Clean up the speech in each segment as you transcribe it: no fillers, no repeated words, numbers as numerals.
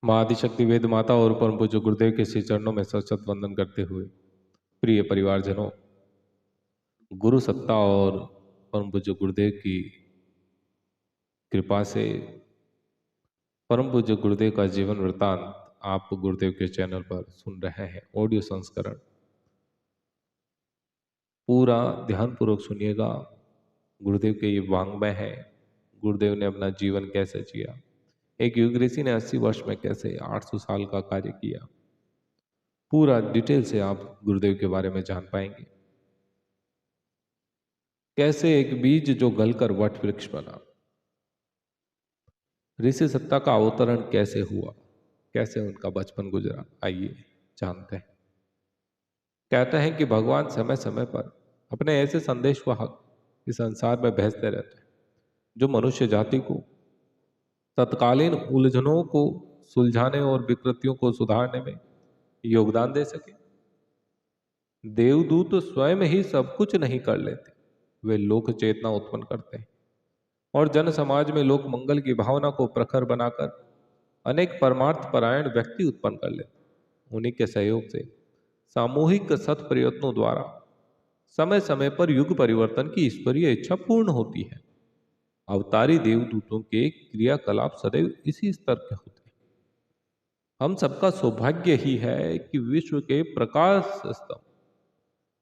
माँ आदिशक्ति वेद माता और परम पूज्य गुरुदेव के श्री चरणों में सशत वंदन करते हुए, प्रिय परिवारजनों, गुरु सत्ता और परम पूज्य गुरुदेव की कृपा से परम पूज्य गुरुदेव का जीवन वृत्तांत आप गुरुदेव के चैनल पर सुन रहे हैं। ऑडियो संस्करण पूरा ध्यानपूर्वक सुनिएगा। गुरुदेव के ये वांग्मय है, गुरुदेव ने अपना जीवन कैसे जिया, एक युग ऋषि ने 80 वर्ष में कैसे 800 साल का कार्य किया। पूरा डिटेल से आप गुरुदेव के बारे में जान पाएंगे। कैसे एक बीज जो गलकर वट वृक्ष बना, ऋषि सत्ता का अवतरण कैसे हुआ, कैसे उनका बचपन गुजरा, आइए जानते हैं। कहते हैं कि भगवान समय समय पर अपने ऐसे संदेशवाहक इस संसार में भेजते रहते हैं जो मनुष्य जाति को तत्कालीन उलझनों को सुलझाने और विकृतियों को सुधारने में योगदान दे सके। देवदूत स्वयं ही सब कुछ नहीं कर लेते, वे लोक चेतना उत्पन्न करते हैं और जन समाज में लोक मंगल की भावना को प्रखर बनाकर अनेक परमार्थ परायण व्यक्ति उत्पन्न कर लेते। उन्हीं के सहयोग से सामूहिक सत् प्रयत्नों द्वारा समय समय पर युग परिवर्तन की ईश्वरीय इच्छा पूर्ण होती है। अवतारी देवदूतों के क्रियाकलाप सदैव इसी स्तर के होते हैं। हम सबका सौभाग्य ही है कि विश्व के प्रकाश स्तंभ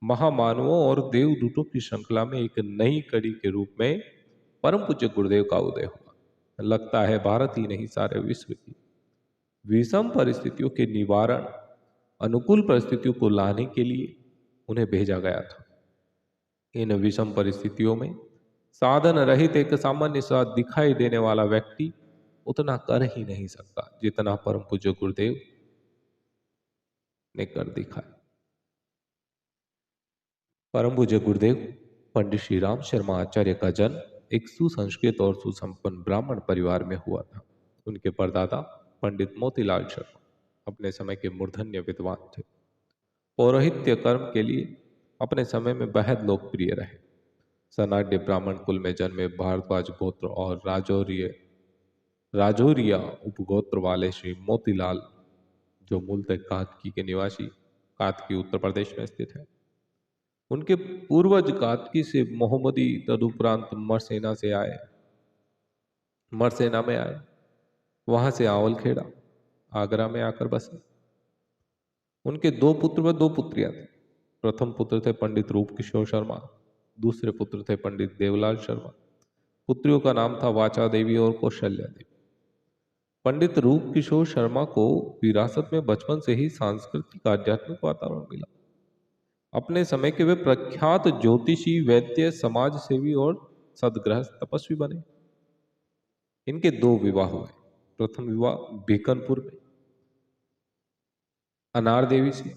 महामानवों और देवदूतों की श्रृंखला में एक नई कड़ी के रूप में परम पूज्य गुरुदेव का उदय हुआ। लगता है भारत ही नहीं, सारे विश्व की विषम परिस्थितियों के निवारण, अनुकूल परिस्थितियों को लाने के लिए उन्हें भेजा गया था। इन विषम परिस्थितियों में साधन रहित एक सामान्य सा दिखाई देने वाला व्यक्ति उतना कर ही नहीं सकता जितना परम पूज्य गुरुदेव ने कर दिखाया। परम पूज्य गुरुदेव पंडित श्री राम शर्मा आचार्य का जन्म एक सुसंस्कृत और सुसंपन्न ब्राह्मण परिवार में हुआ था। उनके परदादा पंडित मोतीलाल शर्मा अपने समय के मूर्धन्य विद्वान थे। पौरोहित्य कर्म के लिए अपने समय में बेहद लोकप्रिय रहे। सनाड्य ब्राह्मण कुल में जन्मे भारद्वाज गोत्र और राजौरिया उपगोत्र वाले श्री मोतीलाल, जो मूलतः कातकी के निवासी, कातकी उत्तर प्रदेश में स्थित है, उनके पूर्वज कातकी से मोहम्मदी, तदुपरांत मरसेना में आए, वहां से आवलखेड़ा आगरा में आकर बसे। उनके दो पुत्र व दो पुत्रियां थी। प्रथम पुत्र थे पंडित रूप किशोर शर्मा, दूसरे पुत्र थे पंडित देवलाल शर्मा। पुत्रियों का नाम था वाचा देवी और कौशल्या देवी। पंडित रूप किशोर शर्मा को विरासत में बचपन से ही सांस्कृतिक आध्यात्मिक वातावरण मिला। अपने समय के वे प्रख्यात ज्योतिषी, वैद्य, समाज सेवी और सदगृहस्थ तपस्वी बने। इनके दो विवाह हुए। प्रथम विवाह बीकनपुर में अनार देवी से,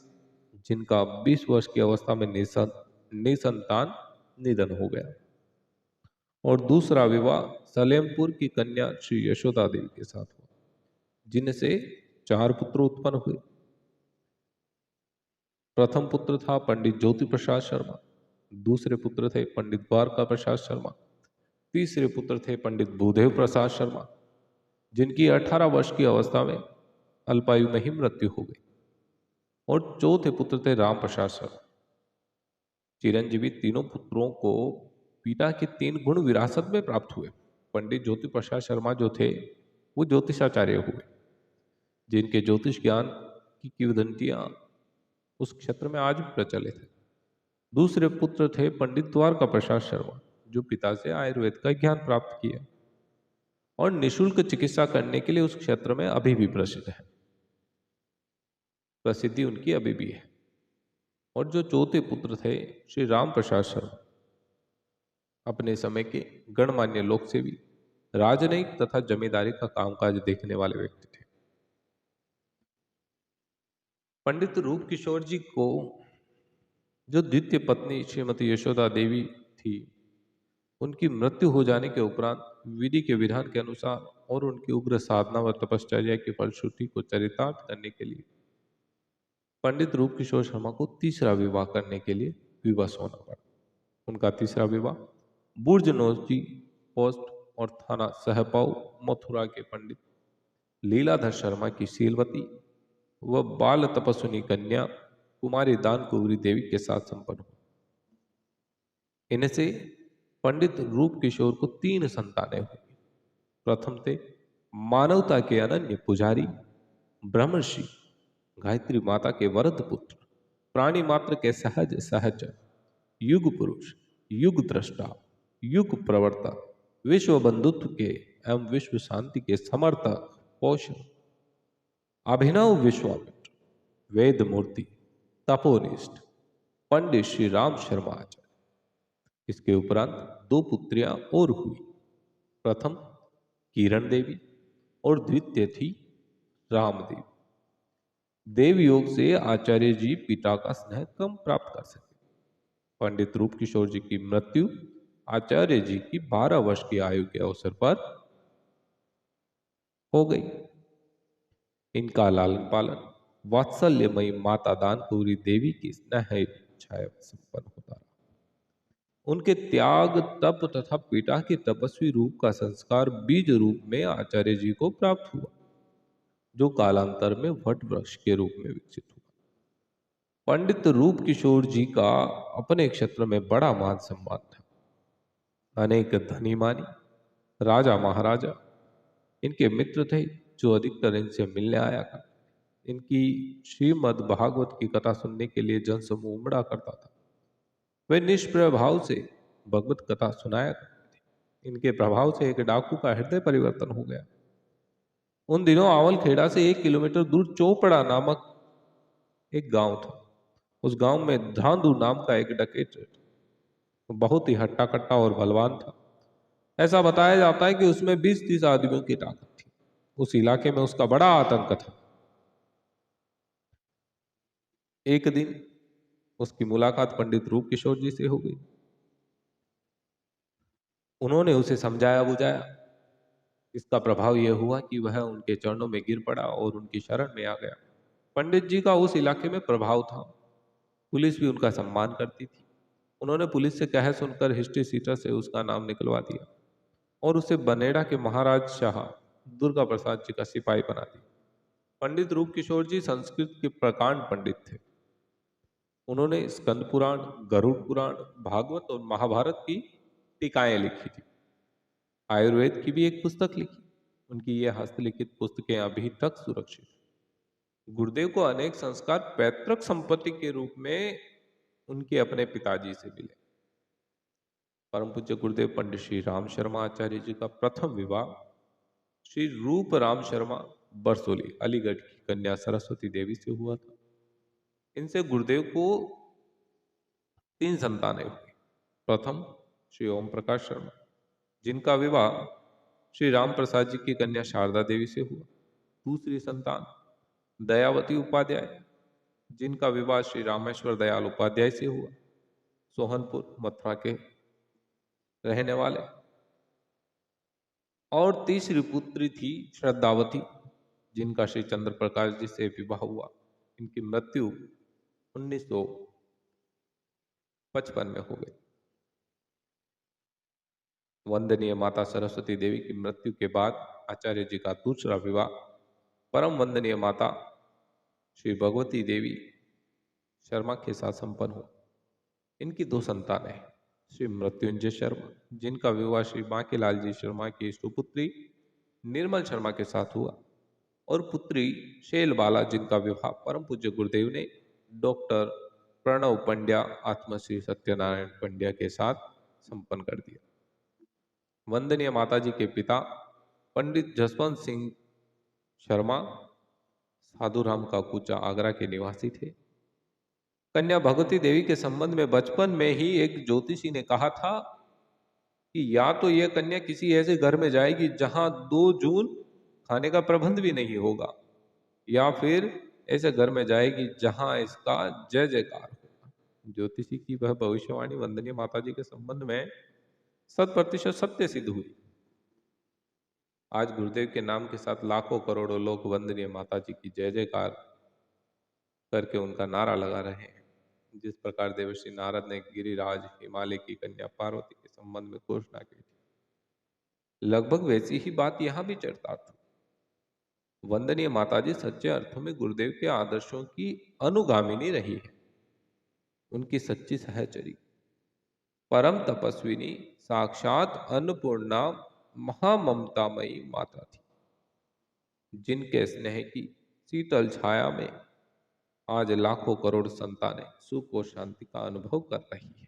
जिनका 20 वर्ष की अवस्था में निसंतान निधन हो गया, और दूसरा विवाह सलेमपुर की कन्या श्री यशोदा देवी के साथ हुआ, जिनसे 4 पुत्र उत्पन्न हुए। प्रथम पुत्र था पंडित ज्योति प्रसाद शर्मा, दूसरे पुत्र थे पंडित द्वारका प्रसाद शर्मा, तीसरे पुत्र थे पंडित भूदेव प्रसाद शर्मा, जिनकी 18 वर्ष की अवस्था में अल्पायु में ही मृत्यु हो गई, और चौथे पुत्र थे राम प्रसाद शर्मा। चिरंजीवी तीनों पुत्रों को पिता के 3 गुण विरासत में प्राप्त हुए। पंडित ज्योति प्रसाद शर्मा जो थे वो ज्योतिषाचार्य हुए, जिनके ज्योतिष ज्ञान की किंवदंतियां उस क्षेत्र में आज भी प्रचलित है। दूसरे पुत्र थे पंडित द्वारका प्रसाद शर्मा, जो पिता से आयुर्वेद का ज्ञान प्राप्त किया और निशुल्क चिकित्सा करने के लिए उस क्षेत्र में अभी भी प्रसिद्ध है, प्रसिद्धि उनकी अभी भी है। और जो चौथे पुत्र थे श्री राम प्रसाद शर्मा, अपने समय के गणमान्य लोकसेवी, राजनयिक तथा जमींदारी का कामकाज देखने वाले व्यक्ति थे। पंडित रूप किशोर जी को जो द्वितीय पत्नी श्रीमती यशोदा देवी थी, उनकी मृत्यु हो जाने के उपरांत विधि के विधान के अनुसार और उनकी उग्र साधना व तपश्चर्या की फलश्रुति को चरितार्थ करने के लिए पंडित रूप किशोर शर्मा को तीसरा विवाह करने के लिए विवश होना पड़ा। उनका तीसरा विवाह बुर्ज नौजी पोस्ट और थाना सहपाऊ मथुरा के पंडित लीलाधर शर्मा की शीलवती व बाल तपस्विनी कन्या कुमारी दानकुवरी देवी के साथ संपन्न हुआ। इनसे पंडित रूप किशोर को तीन संतानें हुई। प्रथम थे मानवता के अनन्य पुजारी ब्रह्मर्षि गायत्री माता के वरद पुत्र, प्राणी मात्र के सहज सहचर, युग पुरुष, युग दृष्टा, युग प्रवर्तक, विश्व बंधुत्व के एवं विश्व शांति के समर्थक पोषण, अभिनव विश्वामित्र, वेद मूर्ति, तपोनिष्ठ पंडित श्री राम शर्मा आचार्य। इसके उपरांत दो पुत्रियां और हुई। प्रथम किरण देवी और द्वितीय थी राम देवी। देव योग से आचार्य जी पिता का स्नेह कम प्राप्त कर सके। पंडित रूप किशोर जी की मृत्यु आचार्य जी की 12 वर्ष की आयु के अवसर पर हो गई। इनका लालन पालन वात्सल्यमयी माता दानकुवरी देवी की स्नेह छाया संपन्न होता रहा। उनके त्याग तप तथा पिता के तपस्वी रूप का संस्कार बीज रूप में आचार्य जी को प्राप्त हुआ, जो कालांतर में वट वृक्ष के रूप में विकसित हुआ। पंडित रूप किशोर जी का अपने क्षेत्र में बड़ा मान सम्मान था। अनेक धनी मानी राजा महाराजा इनके मित्र थे, जो अधिकतर इनसे मिलने आया करते। इनकी श्रीमद् भागवत की कथा सुनने के लिए जनसमूह उमड़ा करता था। वे निष्प्रय भाव से भगवत कथा सुनाया करते थे। इनके प्रभाव से एक डाकू का हृदय परिवर्तन हो गया। उन दिनों आवलखेड़ा से 1 किलोमीटर दूर चौपड़ा नामक एक गांव था। उस गांव में धांधु नाम का एक डकैत रहता। वो बहुत ही हट्टा कट्टा और बलवान था। ऐसा बताया जाता है कि उसमें 20-30 आदमियों की ताकत थी। उस इलाके में उसका बड़ा आतंक था। एक दिन उसकी मुलाकात पंडित रूप किशोर जी से हो गई। उन्होंने उसे समझाया बुझाया। इसका प्रभाव यह हुआ कि वह उनके चरणों में गिर पड़ा और उनकी शरण में आ गया। पंडित जी का उस इलाके में प्रभाव था। पुलिस भी उनका सम्मान करती थी। उन्होंने पुलिस से कह सुनकर हिस्ट्री सीटर से उसका नाम निकलवा दिया और उसे बनेड़ा के महाराज शाह दुर्गा प्रसाद जी का सिपाही बना दिया। पंडित रूप किशोर जी संस्कृत के प्रकांड पंडित थे। उन्होंने स्कंद पुराण, गरुड़ पुराण, भागवत और महाभारत की टीकाएं लिखी थी। आयुर्वेद की भी एक पुस्तक लिखी। उनकी यह हस्तलिखित पुस्तकें अभी तक सुरक्षित हैं। गुरुदेव को अनेक संस्कार पैतृक संपत्ति के रूप में उनके अपने पिताजी से मिले। परम पूज्य गुरुदेव पंडित श्री राम शर्मा आचार्य जी का प्रथम विवाह श्री रूप राम शर्मा बरसोली अलीगढ़ की कन्या सरस्वती देवी से हुआ था। इनसे गुरुदेव को 3 संतानें हुई। प्रथम श्री ओम प्रकाश शर्मा, जिनका विवाह श्री राम प्रसाद जी की कन्या शारदा देवी से हुआ। दूसरी संतान दयावती उपाध्याय, जिनका विवाह श्री रामेश्वर दयाल उपाध्याय से हुआ, सोहनपुर मथुरा के रहने वाले। और तीसरी पुत्री थी श्रद्धावती, जिनका श्री चंद्र प्रकाश जी से विवाह हुआ। इनकी मृत्यु 1955 में हो गई। वंदनीय माता सरस्वती देवी की मृत्यु के बाद आचार्य जी का दूसरा विवाह परम वंदनीय माता श्री भगवती देवी शर्मा के साथ संपन्न हुआ। इनकी 2 संतानें हैं। श्री मृत्युंजय शर्मा, जिनका विवाह श्री बांकेलाल जी शर्मा की सुपुत्री निर्मल शर्मा के साथ हुआ, और पुत्री शैल बाला, जिनका विवाह परम पूज्य गुरुदेव ने डॉक्टर प्रणव पंड्या आत्मश्री सत्यनारायण पंड्या के साथ संपन्न कर दिया। वंदनीय माताजी के पिता पंडित जसवंत सिंह शर्मा साधुराम का कूचा आगरा के निवासी थे। कन्या भगवती देवी के संबंध में बचपन में ही एक ज्योतिषी ने कहा था कि या तो यह कन्या किसी ऐसे घर में जाएगी जहां 2 जून खाने का प्रबंध भी नहीं होगा, या फिर ऐसे घर में जाएगी जहां इसका जय जयकार होगा। ज्योतिषी की वह भविष्यवाणी वंदनीय माताजी के संबंध में 100% सत्य सिद्ध हुई। आज गुरुदेव के नाम के साथ लाखों करोड़ों लोग वंदनीय माताजी की जय जयकार करके उनका नारा लगा रहे हैं। जिस प्रकार देवर्षि नारद ने गिरिराज हिमालय की कन्या पार्वती के संबंध में घोषणा की थी, लगभग वैसी ही बात यहां भी चरितार्थ हुई। वंदनीय माताजी सच्चे अर्थों में गुरुदेव के आदर्शों की अनुगामिनी रही है। उनकी सच्ची सहचरी, परम तपस्विनी, साक्षात अन्नपूर्णा, महाममतामयी माता थी, जिनके स्नेह की शीतल छाया में आज लाखों करोड़ संतानें सुख और शांति का अनुभव कर रही है।